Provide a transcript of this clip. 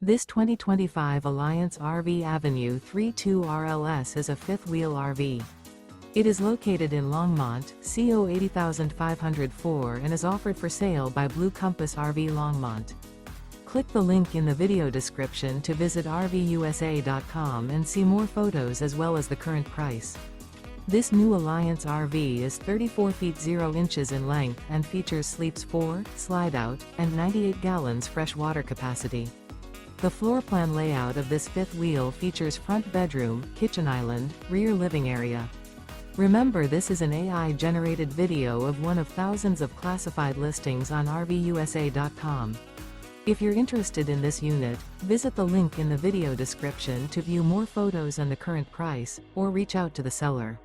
This 2025 Alliance RV Avenue 32 RLS is a fifth-wheel RV. It is located in Longmont, CO 80504 and is offered for sale by Blue Compass RV Longmont. Click the link in the video description to visit RVUSA.com and see more photos as well as the current price. This new Alliance RV is 34 feet 0 inches in length and features sleeps 4, slide-out, and 98 gallons fresh water capacity. The floor plan layout of this fifth wheel features front bedroom, kitchen island, rear living area. Remember, this is an AI-generated video of one of thousands of classified listings on RVUSA.com. If you're interested in this unit, visit the link in the video description to view more photos and the current price, or reach out to the seller.